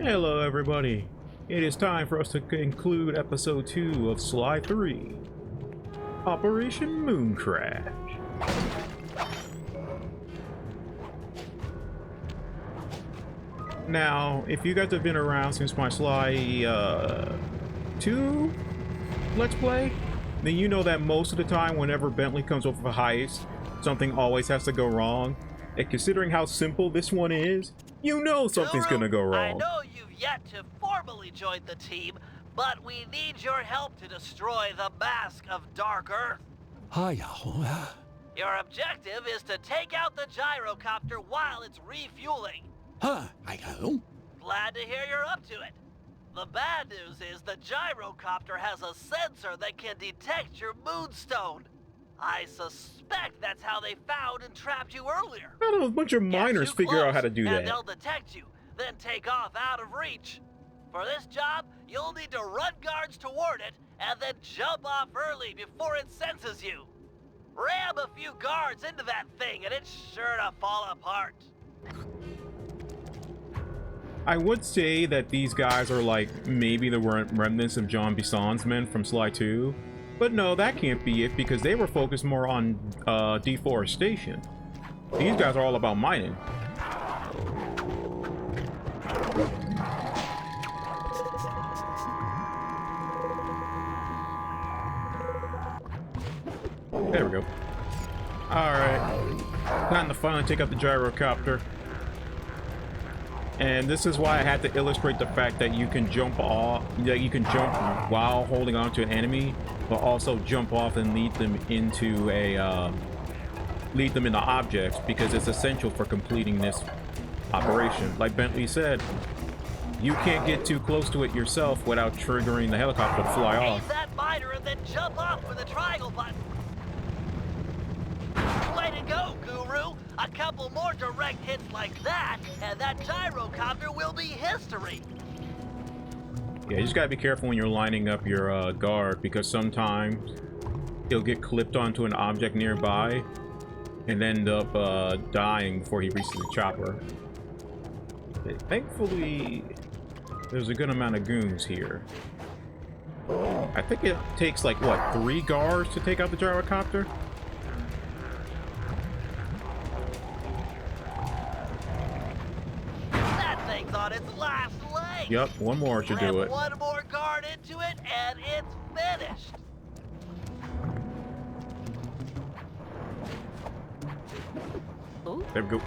Hello everybody, it is time for us to conclude episode 2 of Sly 3, Operation Moon Crash. Now, if you guys have been around since my Sly 2 Let's Play, then you know that most of the time whenever Bentley comes up with a heist, something always has to go wrong. And considering how simple this one is, you know something's gonna go wrong. I know you've yet to formally join the team, but we need your help to destroy the mask of Dark Earth. Your objective is to take out the gyrocopter while it's refueling. Glad to hear you're up to it. The bad news is the gyrocopter has a sensor that can detect your moonstone. I suspect that's how they found and trapped you earlier. I don't know, a bunch of miners figure out how to do that. And they'll detect you, then take off out of reach. For this job, you'll need to run guards toward it, and then jump off early before it senses you. Ram a few guards into that thing, and it's sure to fall apart. I would say that these guys are like maybe the remnants of John Bisson's men from Sly 2. But no, that can't be it, because they were focused more on deforestation. These guys are all about mining. There we go. Alright. Time to finally take out the gyrocopter. And this is why I had to illustrate the fact that you can jump off, that you can jump while holding on to an enemy, but also jump off and lead them into objects, because it's essential for completing this operation. Like Bentley said, you can't get too close to it yourself without triggering the helicopter to fly off. Aim that miner and then jump off with the triangle button. Way to go, Guru! A couple more direct hits like that, and that gyrocopter will be history. Yeah, you just gotta be careful when you're lining up your guard, because sometimes he'll get clipped onto an object nearby and end up dying before he reaches the chopper. Thankfully, there's a good amount of goons here. I think it takes like, what, 3 guards to take out the gyrocopter? That thing's on its last leg. Yep, one more should do it. One more guard into it, and it's finished. There we go.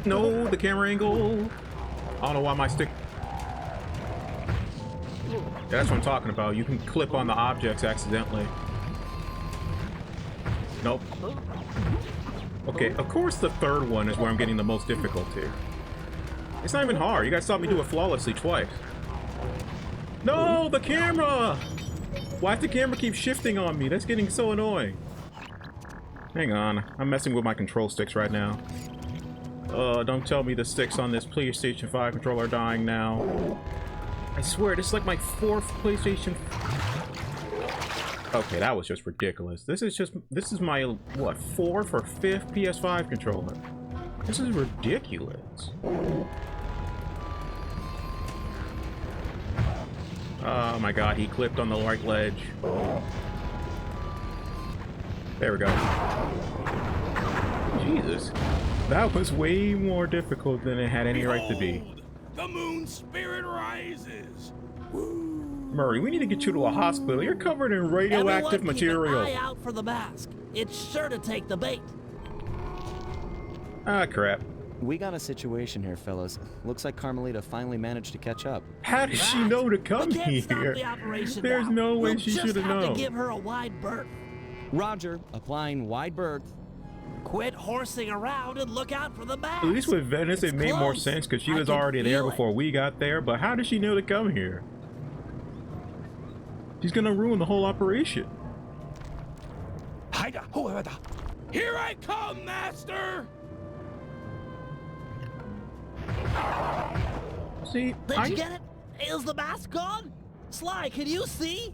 No, the camera angle. I don't know why my stick. That's what I'm talking about. You can clip on the objects accidentally. Nope. Okay, of course the third one is where I'm getting the most difficulty. It's not even hard. You guys saw me do it flawlessly twice. No, the camera! Why does the camera keep shifting on me? That's getting so annoying. Hang on. I'm messing with my control sticks right now. Don't tell me the sticks on this PlayStation 5 controller are dying now. I swear, this is like my 4th PlayStation... Okay, that was just ridiculous. This is my, what, 4th or 5th PS5 controller. This is ridiculous. Oh my god, he clipped on the right ledge. There we go. Jesus. That was way more difficult than it had any right to be. The moon spirit rises. Murray, we need to get you to a hospital. You're covered in radioactive material. Keep an eye out for the mask. It's sure to take the bait. Ah, crap. We got a situation here, fellas. Looks like Carmelita finally managed to catch up. How did she know to come here? There's no way she should have known. We'll just have to give her a wide berth. Roger, applying wide berth. Quit horsing around and look out for the mask. At least with Venice, it made more sense because she was already there before we got there. But how did she know to come here? She's gonna ruin the whole operation. Here I come, master! See, Did you get it? Is the mask gone? Sly, can you see?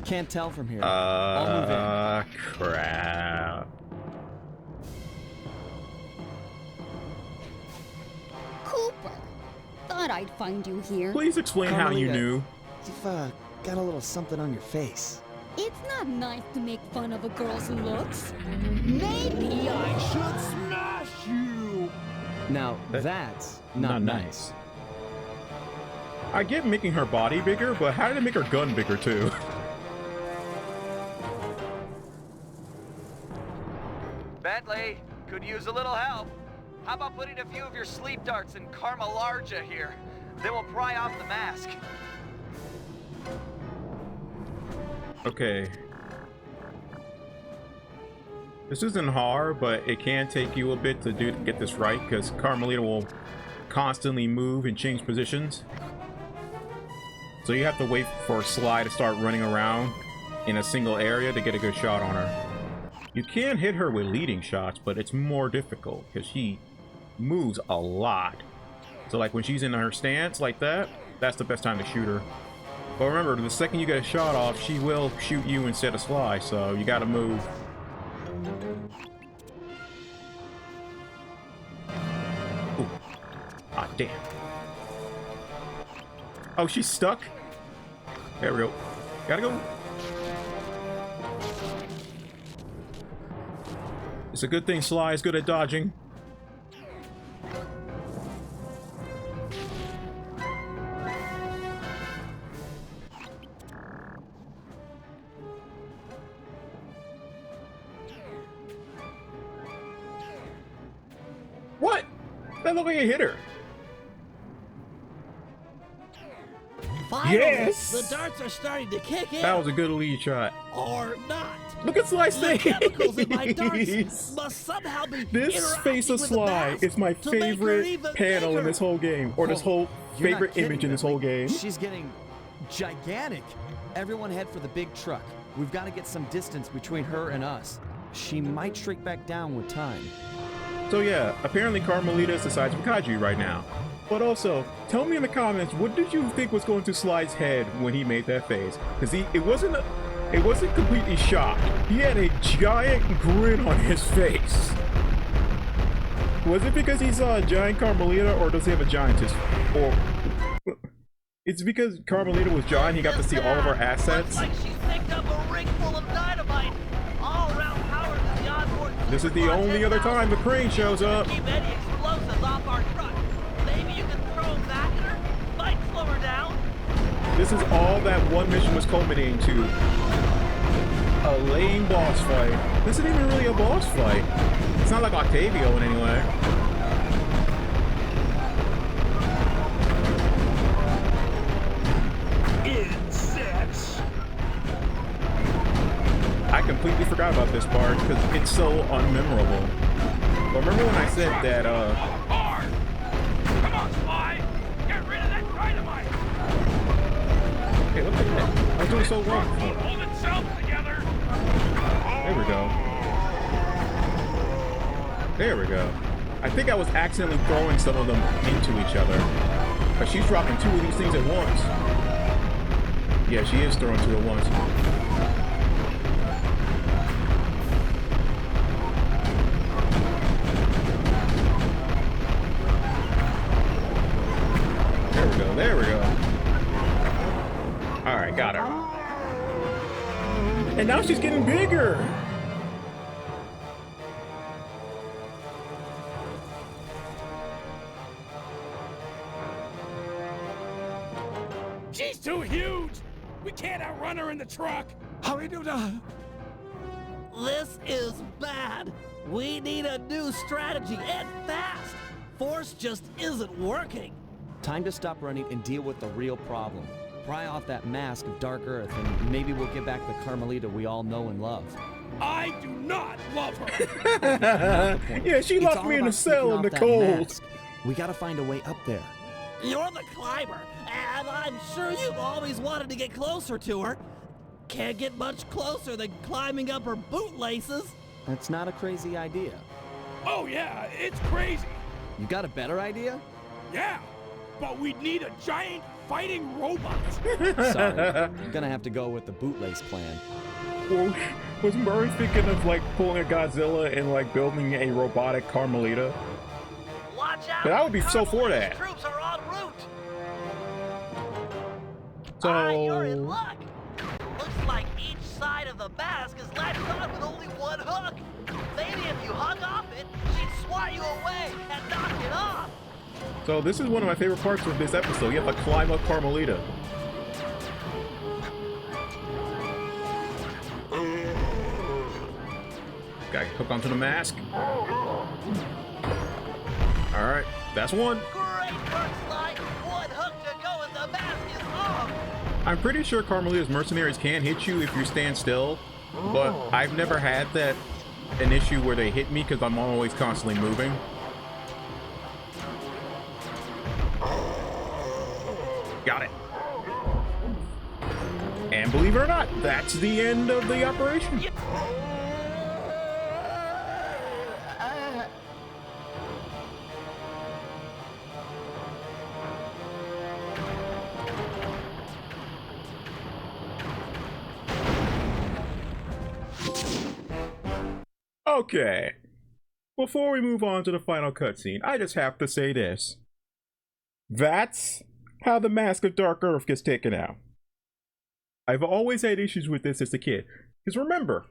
Can't tell from here. I'll move in. Crap. thought I'd find you here. Please explain how you Carmelita, knew. You've got a little something on your face. It's not nice to make fun of a girl's looks. Maybe I should Smash you! Now, that's not nice. I get making her body bigger, but how did it make her gun bigger too? Bentley, could use a little help. How about putting a few of your sleep darts in Carmelarja here? Then we'll pry off the mask. Okay. This isn't hard, but it can take you a bit to get this right, because Carmelita will constantly move and change positions. So you have to wait for Sly to start running around in a single area to get a good shot on her. You can hit her with leading shots, but it's more difficult because she moves a lot. So like when she's in her stance like that, that's the best time to shoot her. But remember, the second you get a shot off, she will shoot you instead of Sly, so you gotta move. Ooh. Ah, damn. Oh, she's stuck? There we go. Gotta go. It's a good thing Sly is good at dodging. What? That looked like it hit her. Finally, Yes! the darts are starting to kick in. That was a good lead shot. Or not. Look at Sly's The face. chemicals in my darts must somehow be This interacting face of with the Sly mask is my to make her favorite even panel in bigger. this whole game, or this whole You're not favorite kidding, image in this Bentley. whole game. She's getting gigantic. Everyone head for the big truck. We've got to get some distance between her and us. She might shrink back down with time. So yeah, apparently Carmelita is the size of Kaiju right now. But also, tell me in the comments, what did you think was going through Sly's head when he made that face? Because it wasn't completely shocked. He had a giant grin on his face. Was it because he saw a giant Carmelita, or does he have a giantess? Or it's because Carmelita was giant, he got to see all of her assets. Looks like she's picked up a rig full of dynamite. All around power to the onboard. This is the only other time the crane shows up. Keep any explosives off our truck. Maybe you can throw them back at her. Might slow her down. This is all that one mission was culminating to. A lame boss fight. This isn't even really a boss fight. It's not like Octavio in any way. Insects! I completely forgot about this part because it's so unmemorable. But remember when I said that, Hard! Come on, Sly! Get rid of that dynamite! hey, what the heck? I was doing so Truck wrong. will hold itself together! There we go. There we go. I think I was accidentally throwing some of them into each other. But she's dropping two of these things at once. Yeah, she is throwing two at once. There we go, there we go. Alright, got her. And now she's getting bigger! She's too huge! We can't outrun her in the truck! How we do that? This is bad. We need a new strategy and fast. Force just isn't working. Time to stop running and deal with the real problem. Pry off that mask of Dark Earth, and maybe we'll get back the Carmelita we all know and love. I do not love her! Yeah, she It's locked all me in a about cell taking in the off that cold. mask. We gotta find a way up there. You're the climber, and I'm sure you've always wanted to get closer to her. Can't get much closer than climbing up her bootlaces. That's not a crazy idea. Oh yeah, it's crazy! You got a better idea? Yeah, but we'd need a giant fighting robot! Sorry, I'm gonna have to go with the bootlace plan. Well, was Murray thinking of like pulling a Godzilla and like building a robotic Carmelita? Watch out! But I would be so for that. Troops are en route. You're in luck. Looks like each side of the mask is latched on with only one hook. Maybe if you hung off it, she'd swat you away and knock it off. So this is one of my favorite parts of this episode. You have to climb up Carmelita. Gotta hook onto the mask. Alright, that's one. Great work, Sly. One hook to go and the mask is off. I'm pretty sure Carmelita's mercenaries can hit you if you stand still, but I've never had an issue where they hit me because I'm always constantly moving. Got it. And believe it or not, that's the end of the operation. Okay. Before we move on to the final cutscene, I just have to say this. That's how the Mask of Dark Earth gets taken out. I've always had issues with this as a kid. Because remember,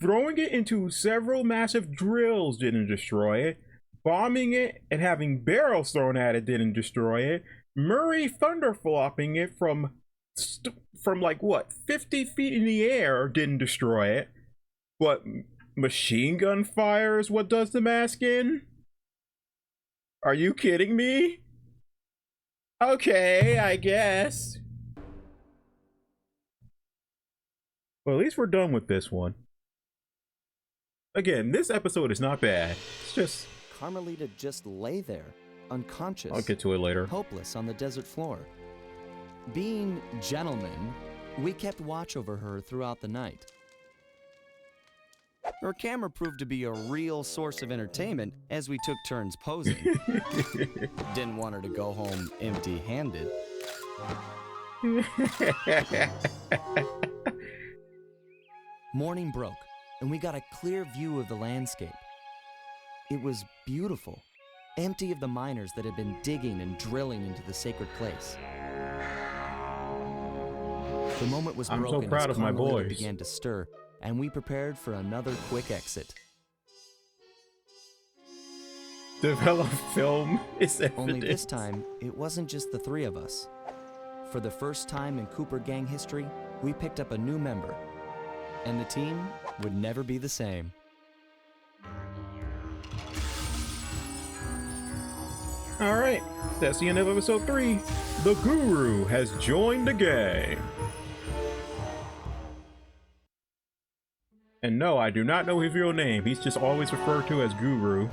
throwing it into several massive drills didn't destroy it. Bombing it and having barrels thrown at it didn't destroy it. Murray thunderflopping it from like what, 50 feet in the air didn't destroy it. But machine gun fire is what does the mask in? Are you kidding me? Okay, I guess. Well, at least we're done with this one. Again, this episode is not bad. It's just... Carmelita just lay there, unconscious. I'll get to it later. Hopeless on the desert floor. Being gentlemen, we kept watch over her throughout the night. Her camera proved to be a real source of entertainment as we took turns posing. Didn't want her to go home empty-handed. Morning broke, and we got a clear view of the landscape. It was beautiful, empty of the miners that had been digging and drilling into the sacred place. The moment was broken. I'm so proud as of my Carmelita boys. began to stir, and we prepared for another quick exit. Develop film is evidence. Only this time, it wasn't just the three of us. For the first time in Cooper gang history, we picked up a new member, and the team would never be the same. Alright, that's the end of episode 3. The Guru has joined the gang. And no, I do not know his real name. He's just always referred to as Guru.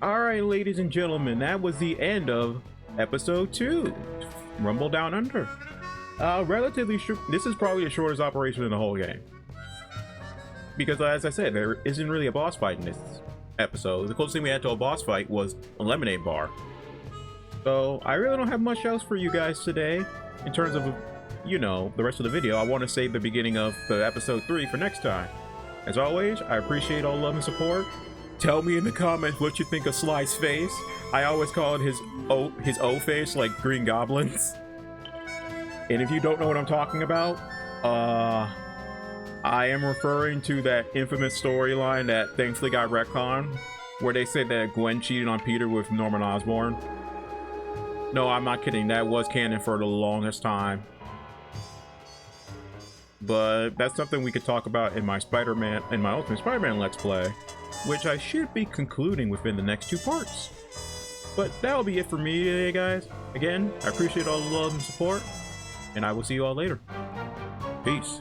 Alright, ladies and gentlemen, that was the end of episode 2. Rumble Down Under. Relatively short. This is probably the shortest operation in the whole game. Because as I said, there isn't really a boss fight in this episode. The closest thing we had to a boss fight was a lemonade bar. So I really don't have much else for you guys today in terms of, you know, the rest of the video. I want to save the beginning of the episode 3 for next time. As always, I appreciate all love and support. Tell me in the comments what you think of Sly's face. I always call it his O face, like Green Goblin's. And if you don't know what I'm talking about, I am referring to that infamous storyline that thankfully got retconned, where they said that Gwen cheated on Peter with Norman Osborn. No, I'm not kidding. That was canon for the longest time. But that's something we could talk about in my Ultimate Spider-Man Let's Play, which I should be concluding within the next 2 parts. But that'll be it for me today, guys. Again, I appreciate all the love and support, and I will see you all later. Peace.